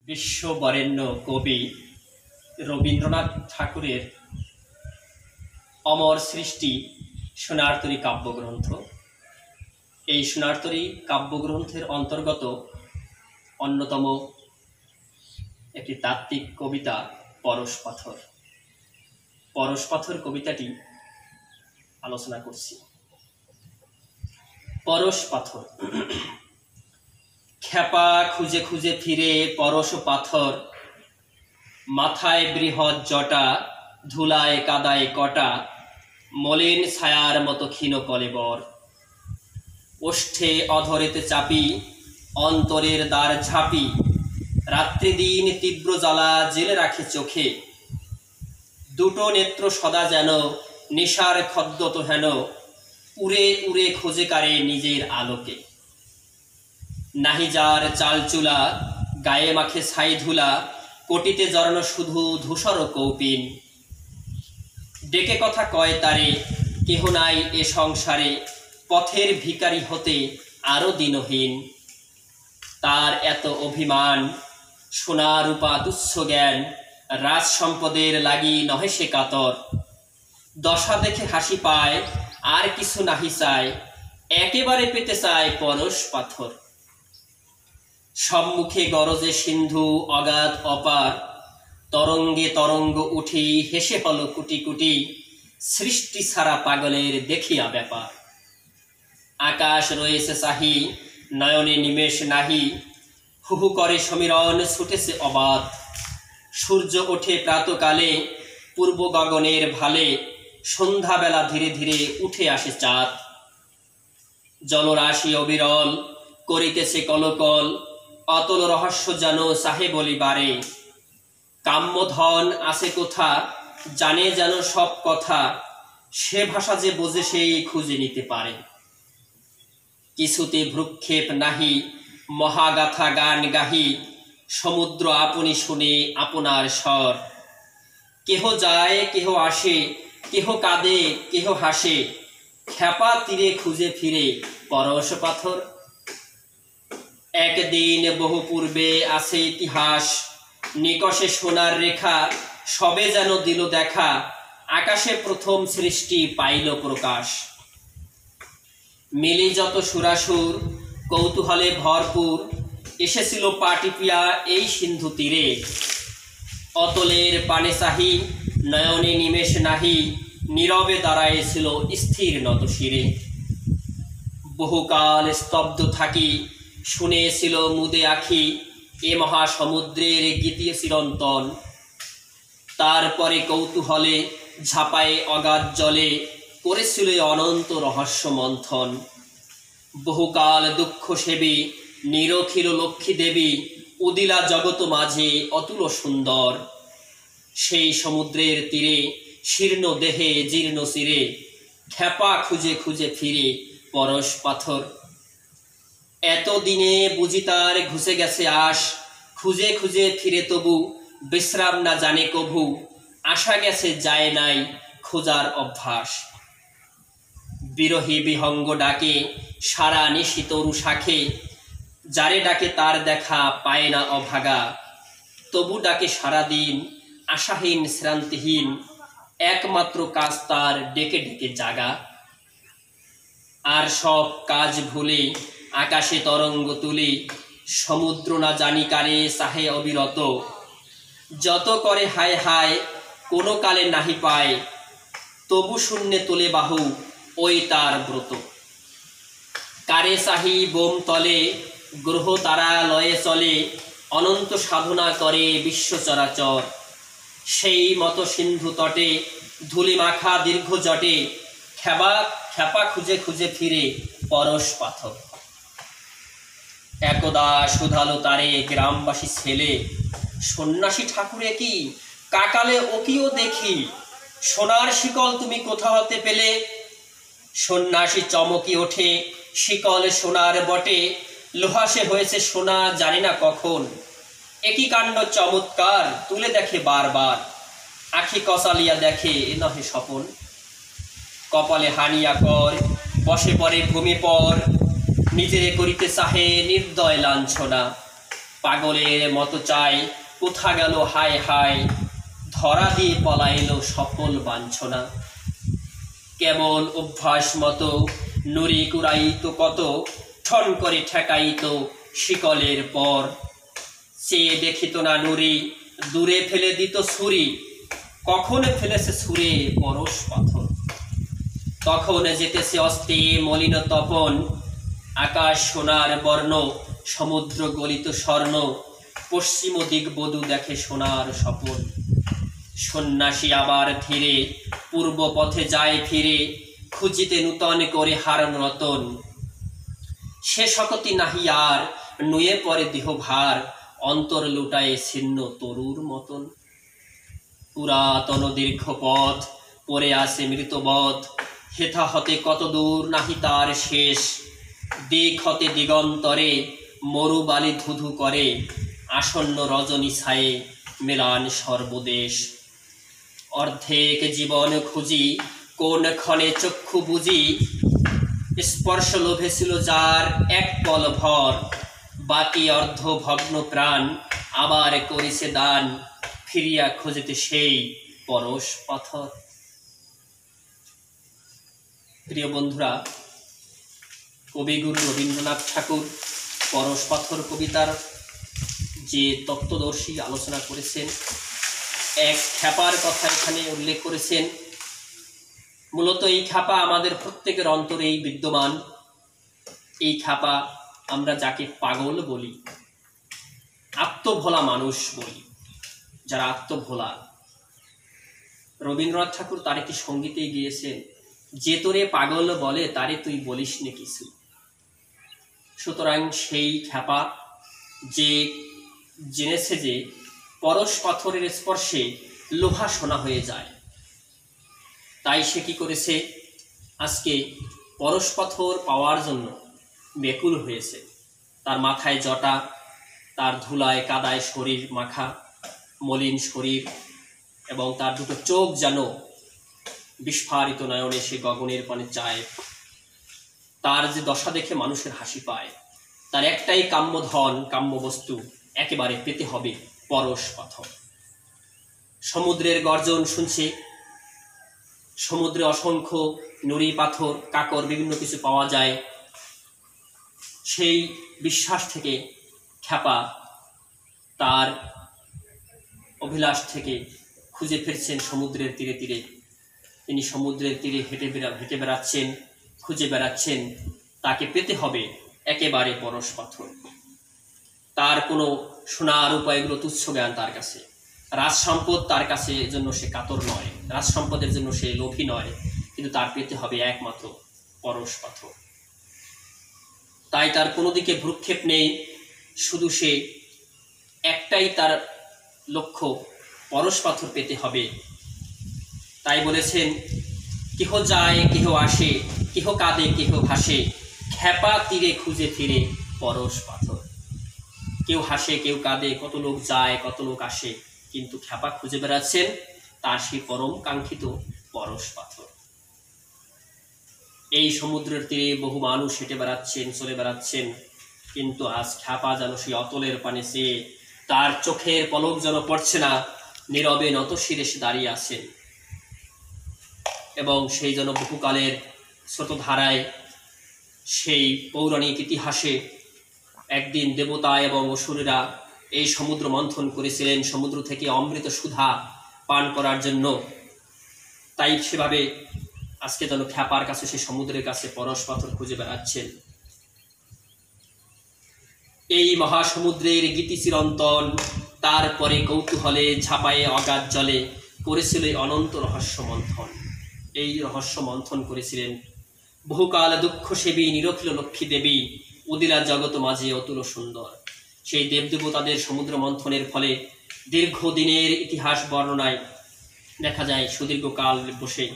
বিশ্ববরেণ্য কবি রবীন্দ্রনাথ ঠাকুরের অমর সৃষ্টি সোনারতরী কাব্যগ্রন্থ। এই সোনারতরী কাব্যগ্রন্থের অন্তর্গত অন্যতম একটি তাত্ত্বিক কবিতা পরশ পাথর। পরশ পাথর কবিতাটি আলোচনা করছি। পরশ পাথর। খেপা খুঁজে খুঁজে ফিরে পরশ পাথর, মাথায় বৃহৎ জটা, ধুলায় কাদায় কটা, মলিন ছায়ার মতো ক্ষীণ কলেবর। ওষ্ঠে অধরেতে চাপি, অন্তরের দ্বার ঝাঁপি, রাত্রি দিন তীব্র জ্বালা জেলে রাখে চোখে। দুটো নেত্র সদা যেন নেশার খদ্যত হেন, উড়ে উড়ে খোঁজে কারে নিজের আলোকে। নাহি যার চাল চুলা, গায়ে মাখে ছাই ধুলা, কোটিতে জড়ানো শুধু ধূসর কৌপিন। ডেকে কথা কয় তারে, কেহ নাই এ সংসারে, পথের ভিখারি হতে আরো দিনহীন। তার এত অভিমান, সোনা রূপা তুচ্ছ জ্ঞান, রাজ সম্পদের লাগি নহে সে কাতর। দশা দেখে হাসি পায়, আর কিছু নাহি চায়, একেবারে পেতে চায় পরশ পাথর। সম্মুখে গরজে সিন্ধু অগাধ অপার, তরঙ্গে তরঙ্গ উঠি হেসে হল কুটি কুটি, সৃষ্টি ছাড়া পাগলের দেখিয়া ব্যাপার। আকাশ রয়েছে চাহি, নয়নে নিমেষ নাহি, হুহু করে সমীরণ ছুটেছে অবাধ। সূর্য ওঠে প্রাতকালে পূর্ব গগনের ভালে, সন্ধ্যাবেলা ধীরে ধীরে উঠে আসে চাঁদ। জলরাশি অবিরল করিতেছে কলকল, অতল রহস্য যেন চাহে বলিবারে। কাম্যধন আছে কোথা, জানে যেন সব কথা, সে ভাষা যে বোঝে সেই খুঁজে নিতে পারে। কিছুতে ভ্রুক্ষেপ নাহি, মহাগাথা গান গাহি, সমুদ্র আপনি শুনে আপনার স্বর। কেহ যায় কেহ আসে, কেহ কাঁদে কেহ হাসে, খেপা তীরে খুঁজে ফিরে পরশ পাথর। একদিন বহু পূর্বে আছে ইতিহাস, নিকষে সোনার রেখা, সবে যেন দিল দেখা, আকাশে প্রথম সৃষ্টি পাইল প্রকাশ। মিলি যত সুরাসুর কৌতূহলে ভরপুর, এসেছিল পা টিপিয়া এই সিন্ধু তীরে। অতলের পানে চাহি, নয়নে নিমেষ নাহি, নীরবে দাঁড়ায়েছিল স্থির নত শিরে। বহুকাল স্তব্ধ থাকি, শুনেছিল মুদে আখি, এ মহাসমুদ্রের গীতি চিরন্তন। তারপরে কৌতূহলে ঝাঁপায়ে অগাধ জলে, করেছিল অনন্ত রহস্য মন্থন। বহুকাল দুঃখ সেবী নিরখিল লক্ষ্মী দেবী, উদিলা জগত মাঝে অতুল সুন্দর। সেই সমুদ্রের তীরে শীর্ণ দেহে জীর্ণ শিরে, খেপা খুঁজে খুঁজে ফিরে পরশ পাথর। এতদিনে বুঝি তার ঘুষে গেছে আশ, খুঁজে খুঁজে ফিরে তবু বিশ্রাম না জানে কভু, আসা গেছে যায় নাই খোঁজার অভ্যাস। বিরহী বিহঙ্গ ডাকে সারা নিশি তরু শাখে, যারে ডাকে তার দেখা পায় না অভাগা। তবু ডাকে সারাদিন আশাহীন শ্রান্তিহীন, একমাত্র কাজ তার ডেকে ডেকে জাগা। আর সব কাজ ভুলে আকাশে তরঙ্গ তুলে, সমুদ্র না জানি কারে চাহে অবিরত। যত করে হায় হায় কোনো কালে নাহি পায়, তবু শূন্যে তোলে বাহু ওই তার ব্রত। কারে চাহি বোম তলে, গ্রহ তারা লয়ে চলে, অনন্ত সাধনা করে বিশ্ব চরাচর। সেই মতো সিন্ধু তটে ধুলি মাখা দীর্ঘ জটে, খেপা খুঁজে খুঁজে ফিরে পরশ পাথর। একদা শুধালো তারে গ্রামবাসী ছেলে, সন্ন্যাসী ঠাকুরে কি কাকালে ওকিও দেখি, সোনার শিকল তুমি কোথা হতে পেলে? সন্ন্যাসী চমকি ওঠে, শিকল সোনার বটে, লোহাসে হয়েছে সোনা জানি না কখন। একই কাণ্ড চমৎকার, তুলে দেখে বারবার, আখি কসালিয়া দেখে এ নহে স্বপন। কপালে হানিয়া কর, বসে পড়ে ভূমি পর, নিজেরে করিতে চাহে নির্দয় লাঞ্ছনা। পাগলের মতো চাই কোথা গেল হায় হায়, ধরা দিয়ে পলাইল সফল বাঞ্ছনা। কেবল অভ্যাস মতো নুরি কুড়াইতো কত, ঠন করে ঠেকাইতো শিকলের পর। চেয়ে দেখিত না নুরি, দূরে ফেলে দিত ছুরি, কখন ফেলেছে ছুঁড়ে পরশ পাথর। তখন যেতেছে অস্তে মলিন তপন, আকাশ সোনার বর্ণ, সমুদ্র গলিত স্বর্ণ, পশ্চিম দিক বধূ দেখে সোনার স্বপন। সন্ন্যাসী আবার ধীরে পূর্ব পথে যায় ফিরে, খুঁজিতে নূতন করে হারান রতন। সে শকতি নাহি আর, নুয়ে পড়ে দেহ ভার, অন্তর লুটায়ে ছিন্ন তরুর মতন। পুরাতন দীর্ঘ পথ পড়ে আসে মৃতবধ, হেথা হতে কত দূর নাহি তার শেষ। দিক হতে দিগন্তরে মরুবালি ধুধু করে, আসন্ন রজনী ছায়ে মেলান সর্বদেশ। অর্ধেক জীবন খুঁজি কোন ক্ষণে চক্ষু বুঝি, স্পর্শ লোভে ছিল যার এক পল ভর। বাকি অর্ধ ভগ্ন প্রাণ আবার করিছে দান, ফিরিয়া খুঁজিতে সেই পরশ পাথর। প্রিয় বন্ধুরা, কবিগুরু রবীন্দ্রনাথ ঠাকুর পরশ পাথর কবিতার যে তত্ত্বদর্শী আলোচনা করেছেন, এক খ্যাপার কথা এখানে উল্লেখ করেছেন। মূলত এই খ্যাপা আমাদের প্রত্যেকের অন্তরেই বিদ্যমান। এই খ্যাপা আমরা যাকে পাগল বলি, আত্মভোলা মানুষ বলি, যারা আত্মভোলা। রবীন্দ্রনাথ ঠাকুর তার একটি সঙ্গীতে গিয়েছেন, যে তোরে পাগল বলে তারে তুই বলিস নে কিছু। সুতরাং সেই খ্যাপা যে জেনেছে যে পরশ পাথরের স্পর্শে লোহা সোনা হয়ে যায়, তাই সে কি করেছে, আজকে পরশ পাথর পাওয়ার জন্য ব্যাকুল হয়েছে। তার মাথায় জটা, তার ধুলায় কাদায় শরীর মাখা, মলিন শরীর, এবং তার দুটো চোখ যেন বিস্ফারিত নয়নে সে গগনের পানে চায়। তার যে দশা দেখে মানুষের হাসি পায়। তার একটাই কাম্য ধন, কাম্য বস্তু, একেবারে পেতে হবে পরশ পাথর। সমুদ্রের গর্জন শুনছে, সমুদ্রে অসংখ্য নুড়ি পাথর, কাকর, বিভিন্ন কিছু পাওয়া যায়। সেই বিশ্বাস থেকে খ্যাপা তার অভিলাষ থেকে খুঁজে ফিরছেন সমুদ্রের তীরে তীরে। তিনি সমুদ্রের তীরে হেঁটে বেড়াচ্ছেন, খুঁজে বেড়াচ্ছেন। তাকে পেতে হবে একেবারে পরশ পাথর। তার কোনো সোনার উপায়গুলো তুচ্ছ জ্ঞান তার কাছে। রাজ সম্পদ তার কাছে জন্য সে কাতর নয়, রাজ সম্পদের জন্য সে লোভী নয়, কিন্তু তার পেতে হবে একমাত্র পরশ পাথর। তাই তার কোনো দিকে ভ্রুক্ষেপ নেই, শুধু সে একটাই তার লক্ষ্য, পরশ পাথর পেতে হবে। তাই বলেছেন, কেহ যায় কেহ আসে, কেহ কাঁদে কেহ ভাসে, খ্যাপা তীরে খুঁজে ফিরে পরশ পাথর। কেউ হাসে কেউ কাঁদে, কত লোক যায় কত লোক আসে, কিন্তু খ্যাপা খুঁজে বেড়াচ্ছেন তার সেই পরম কাঙ্ক্ষিত পরশ পাথর। এই সমুদ্রের তীরে বহু মানুষ হেঁটে বেড়াচ্ছেন, চলে বেড়াচ্ছেন, কিন্তু আজ খ্যাপা যেন সেই অতলের পানে চেয়ে, তার চোখের পলক যেন পড়ছে না, নীরবে নত শিরে সে দাঁড়িয়ে আছেন। এবং সেই যেন বহুকালের স্রোতধারায়, সেই পৌরাণিক ইতিহাসে একদিন দেবতা এবং অসুরেরা এই সমুদ্র মন্থন করেছিলেন সমুদ্র থেকে অমৃত সুধা পান করার জন্য। তাই সেভাবে আজকে যেন খ্যাপার কাছে, সে সমুদ্রের কাছে পরশ পাথর খুঁজে বেড়াচ্ছেন। এই মহাসমুদ্রের গীতি চিরন্তন, তারপরে কৌতূহলে ঝাঁপায়ে অগাধ জলে করেছিল অনন্ত রহস্য মন্থন। এই রহস্য মন্থন করেছিলেন বহুকাল দুঃখ সেবী নিরখিল লক্ষ্মী দেবী, উদিলা জগৎ মাঝে অতুল সুন্দর। সেই দেবদেবতাদের সমুদ্র মন্থনের ফলে দীর্ঘদিনের ইতিহাস বর্ণনায় দেখা যায় সুদীর্ঘকাল বসে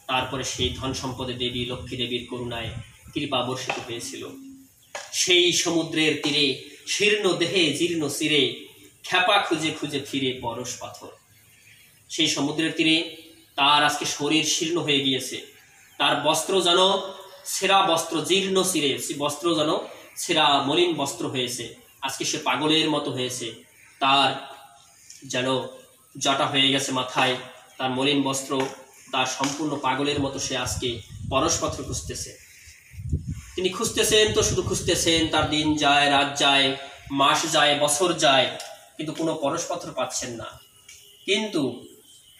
তারপরে সেই ধন সম্পদে দেবী লক্ষ্মী দেবীর করুণায় কৃপা বর্ষিত হয়েছিল। সেই সমুদ্রের তীরে শীর্ণ দেহে জীর্ণ শিরে খ্যাপা খুঁজে খুঁজে ফিরে পরশ পাথর। সেই সমুদ্রের তীরে তার আজকে শরীর শীর্ণ হয়ে গিয়েছে, তার বস্ত্র যেন ছেঁড়া বস্ত্র, জীর্ণ শিরে বস্ত্র যেন ছেঁড়া মলিন বস্ত্র হয়েছে। আজকে সে পাগলের মতো হয়েছে। তার যেন জটা হয়ে গেছে মাথায়, তার মলিন বস্ত্র, তার সম্পূর্ণ পাগলের মতো সে আজকে পরশপাত্র খুঁজতেছে। তিনি খুঁজতেছেন তো শুধু খুঁজতেছেন, তার দিন যায়, রাত যায়, মাস যায়, বছর যায়, কিন্তু কোনো পরশপাত্র পাচ্ছেন না। কিন্তু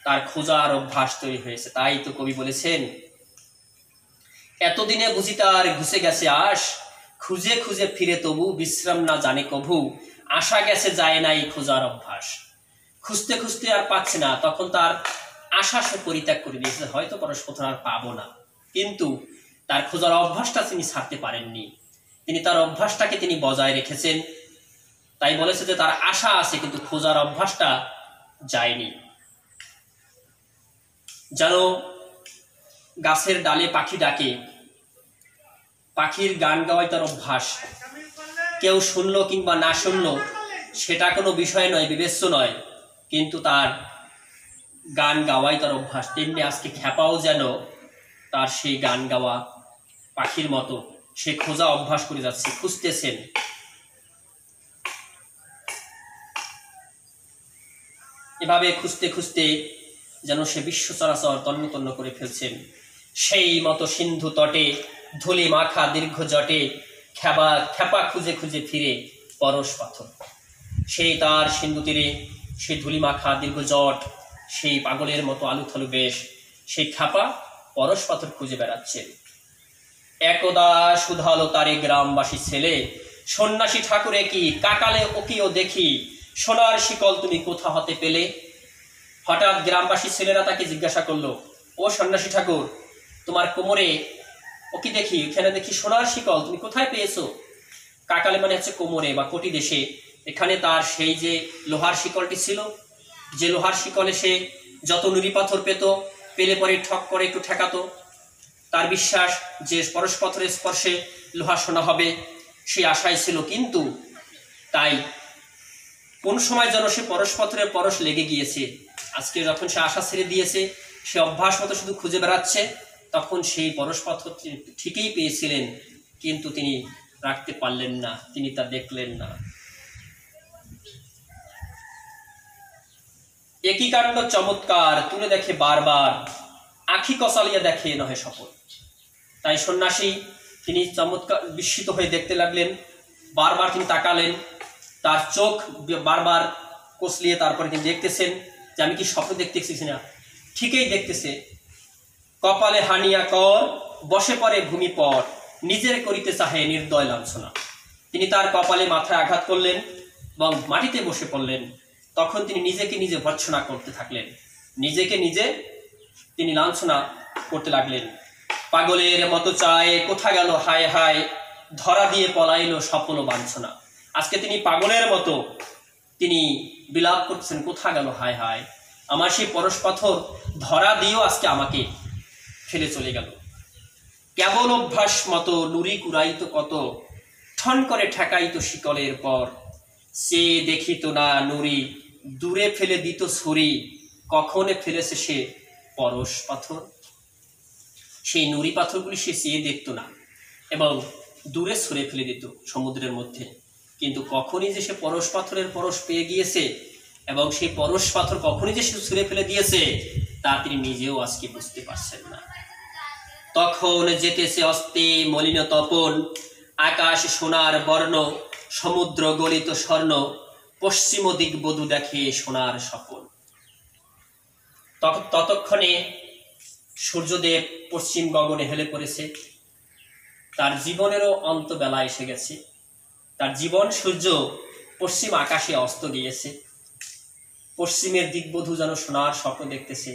তার খোঁজার অভ্যাস তৈরি হয়েছে। তাই তো কবি বলেছেন, এতদিনে বুঝি তার ঘুষে গেছে আশ, খুঁজে খুঁজে ফিরে তবু বিশ্রাম না জানে কভু, আশা গেছে যায় নাই খোঁজার অভ্যাস। খুঁজতে খুঁজতে আর পাচ্ছে না, তখন তার আশা সে পরিত্যাগ করে দিয়েছে, হয়তো পরশপাত্র আর পাবো না। কিন্তু তার খোঁজার অভ্যাসটা তিনি ছাড়তে পারেননি, তিনি তার অভ্যাসটাকে তিনি বজায় রেখেছেন। তাই বলেছে যে তার আশা আছে কিন্তু খোঁজার অভ্যাসটা যায়নি। যেন গাছের ডালে পাখি ডাকে, পাখির গান গাওয়াই তার অভ্যাস। কেউ শুনলো কিংবা না শুনলো সেটা কোনো বিষয় নয়, বিবেচ্য নয়, কিন্তু তার গান গাওয়াই তার অভ্যাস। তেমনি আজকে খ্যাপাও যেন তার সেই গান গাওয়া পাখির মতো সে খোঁজা অভ্যাস করে যাচ্ছে, খুঁজতেছেন। এভাবে খুঁজতে খুঁজতে যেন সে বিশ্ব চরাচর তন্ন তন্ন করে ফেলছেন। সেই মতো সিন্ধু তটে ধুলি মাখা দীর্ঘ জটে, খ্যাপা খুঁজে খুঁজে ফিরে পরশ পাথর। সেই তার সিন্ধু তীরে সেই ধুলি মাখা দীর্ঘ জট, সেই পাগলের মতো আলুথালু বেশ, সেই খ্যাপা পরশ পাথর খুঁজে বেড়াচ্ছে। একদা শুধালো তারে গ্রামবাসী ছেলে, সন্ন্যাসী ঠাকুরে কি কাকালে ওকিও দেখি, সোনার শিকল তুমি কোথা হতে পেলে? হঠাৎ গ্রামবাসী ছেলেরা তাকে জিজ্ঞাসা করলো, ও সন্ন্যাসী ঠাকুর, তোমার কোমরে ওকি দেখি, এখানে দেখি সোনার শিকল, তুমি কোথায় পেয়েছো? কাকালে মানে হচ্ছে কোমরে বা কোটি দেশে। এখানে তার সেই যে লোহার শিকলটি ছিল, যে লোহার শিকলে সে যত নুড়ি পাথর পেলে পরে ঠক করে একটু ঠেকাতো, তার বিশ্বাস যে পরশ পাথরের স্পর্শে লোহা সোনা হবে, সে আশায় ছিল। কিন্তু তাই কোন সময় যেন সে পরশ পাথরের পরশ লেগে গিয়েছে। আজকে যখন সে আশা ছেড়ে দিয়েছে, সে অভ্যাস মতো শুধু খুঁজে বেড়াচ্ছে, তখন সেই পরশ পাথর ঠিকই পেয়েছিলেন, কিন্তু তিনি রাখতে পারলেন না, তিনি তা দেখলেন না। একই কাণ্ড চমৎকার তুলে দেখে বারবার, আখি কসালিয়া দেখে নহে সফল। তাই সন্ন্যাসী তিনি চমৎকার বিস্মিত হয়ে দেখতে লাগলেন, বারবার তিনি তাকালেন, তার চোখ বারবার কসলিয়ে তারপরে তিনি দেখতেছেন যে আমি কি স্বপ্ন দেখতেছি না। ঠিকই দেখতেছে, কপালে হানিয়া কর বসে পড়ে ভূমি পর, নিজের করিতে চাহে নির্দয় লাঞ্ছনা। তিনি তার কপালে মাথায় আঘাত করলেন এবং মাটিতে বসে পড়লেন। তখন তিনি নিজেকে নিজে ভর্ৎসনা করতে থাকলেন, নিজেকে নিজে তিনি লাঞ্ছনা করতে লাগলেন। পাগলের মতো চায় কোথা গেল হায় হায়, ধরা দিয়ে পলাইলো সফল বাঞ্ছনা। আজকে তিনি পাগলের মতো তিনি বিলাপ করছেন, কোথা গেল হায় হায়, আমার সেই পরশ পাথর ধরা দিয়েও আজকে আমাকে ফেলে চলে গেল। কেবল অভ্যাস মতো নুরি কুড়াইতো কত, ঠন করে ঠেকাইতো শিকলের পর, সে দেখিত না নুরি দূরে ফেলে দিত ছুরি, কখনে ফেলেছে সে পরশ পাথর। সেই নুরি পাথরগুলি সে চেয়ে দেখতো না এবং দূরে ছুঁড়ে ফেলে দিত সমুদ্রের মধ্যে। কিন্তু কখনই যে সে পরশ পাথরের পরশ পেয়ে গিয়েছে এবং সেই পরশ পাথর কখনই যে সে ছুঁড়ে ফেলে দিয়েছে, তা তিনি নিজেও আজকে বুঝতে পারছেন না। তখন যেতেছে অস্তে মলিন তপন, আকাশ সোনার বর্ণ, সমুদ্র গলিত স্বর্ণ, পশ্চিম দিক বধূ দেখে সোনার স্বপন। ততক্ষণে সূর্যদেব পশ্চিম গগনে হেলে পড়েছে, তার জীবনেরও অন্ত বেলা এসে গেছে। তার জীবন সূর্য পশ্চিম আকাশে অস্ত গিয়েছে। পশ্চিমের দিকবধূ যেন সোনার স্বপ্ন দেখতেছে।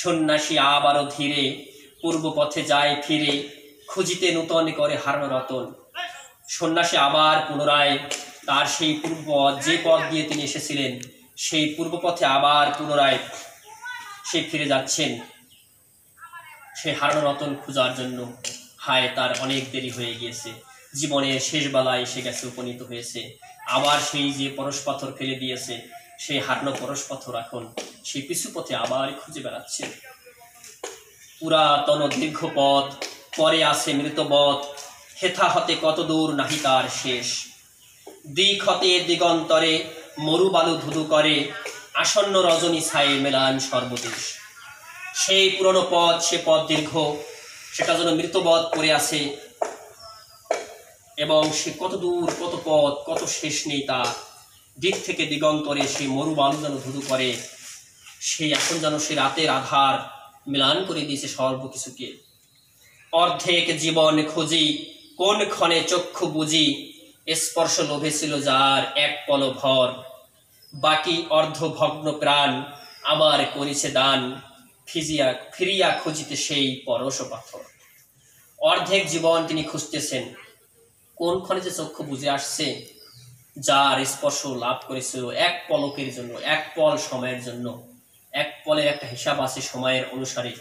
সন্ন্যাসী আবারও ধীরে পূর্ব পথে যায় ফিরে, খুঁজিতে নূতন করে হারানো রতন। সন্ন্যাসী আবার পুনরায় তার সেই পূর্ব যে পথ দিয়ে তিনি এসেছিলেন, সেই পূর্ব পথে আবার পুনরায় সে ফিরে যাচ্ছেন সেই হারানো রতন খোঁজার জন্য। হায়, তার অনেক দেরি হয়ে গিয়েছে, জীবনের শেষ বেলায় এসে গেছে, উপনীত হয়েছে। আবার সেই যে পরশ পাথর ফেলে দিয়েছে, সেই হারানো পরশ পাথর এখন সেই পিছু পথে আবার খুঁজে বেড়াচ্ছে। পুরাতন দীর্ঘ পথ, পরে আছে মৃতবৎ, হেথা হতে কত দূর নাহি তার শেষ। দিক হতে দিগন্তরে মরুবালু ধুধু করে, আসন্ন রজনী ছায়ে মেলান সর্বদেশ। সেই পুরনো পথ, সে পথ দীর্ঘ, সেটা যেন মৃতবৎ পড়ে আছে, এবং সে কত দূর, কত পথ, কত শেষ নেই তা। দিক থেকে দিগন্তরে সেই মরুবালু যেন ধুধু করে, সেই এখন যেন সে রাতের আধার মিলান করে দিয়েছে সর্বকিছুকে। অর্ধেক জীবন খুঁজি, কোন ক্ষণে চক্ষু বুঝি, স্পর্শ লোভে ছিল যার এক পল ভর, বাকি অর্ধ ভগ্ন প্রাণ আবার করিছে দান, ফিরিয়া খুঁজিতে সেই পরশ পাথর। অর্ধেক জীবন তিনি খুঁজতেছেন, কোন ক্ষণে যে চক্ষু বুঝে আসছে, যার স্পর্শ লাভ করেছিল এক পলকের জন্য, এক পল সময়ের জন্য। এক পলের একটা হিসাব আছে সময়ের অনুসারে,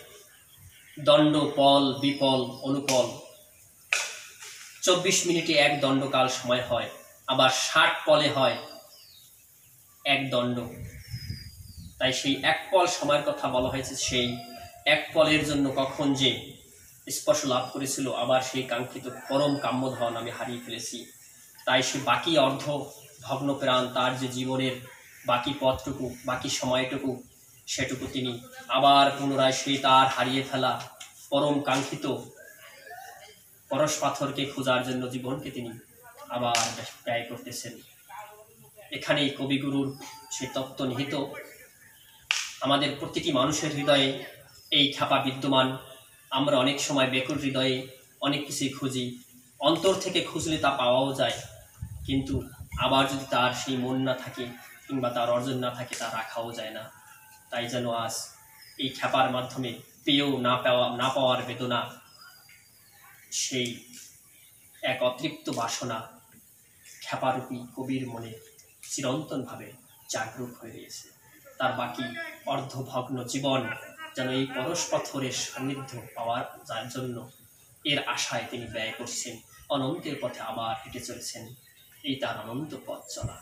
দণ্ড, পল, বিপল, অনুপল। 24 মিনিটে এক দণ্ডকাল সময় হয়, আবার 60 পলে হয় এক দণ্ড। তাই সেই এক পল সময়ের কথা বলা হয়েছে। সেই এক পলের জন্য কখন যে স্পর্শ লাভ করেছিল, আবার সেই কাঙ্ক্ষিত পরম কাম্যধন আমি হারিয়ে ফেলেছি। তাই সে বাকি অর্ধ ভগ্ন প্রাণ, তার যে জীবনের বাকি পথটুকু, বাকি সময়টুকু, সেটুকু তিনি আবার পুনরায় সেই তার হারিয়ে ফেলা পরম কাঙ্ক্ষিত পরশ পাথরকে খোঁজার জন্য জীবনকে তিনি আবার ব্যয় করতেছেন। এখানেই কবিগুরুর সেই তত্ত্ব নিহিত। আমাদের প্রতিটি মানুষের হৃদয়ে এই খ্যাপা বিদ্যমান। আমরা অনেক সময় বেকুল হৃদয়ে অনেক কিছুই খুঁজি, অন্তর থেকে খুঁজলে তা পাওয়াও যায়, কিন্তু আবার যদি তার সেই মন না থাকে কিংবা তার অর্জন না থাকে, তা রাখাও যায় না। তাই যেন আজ এই খ্যাপার মাধ্যমে পেয়েও না পাওয়ার বেদনা, সেই এক অতৃপ্ত বাসনা খ্যাপারূপী কবির মনে চিরন্তনভাবে জাগরুক হয়ে রয়েছে। তার বাকি অর্ধভগ্ন জীবন যেন এই পরশ পাথরের সান্নিধ্য পাওয়ার যার জন্য এর আশায় তিনি ব্যয় করছেন, অনন্তের পথে আবার হেঁটে চলেছেন। এই তার অনন্ত পথ চলা।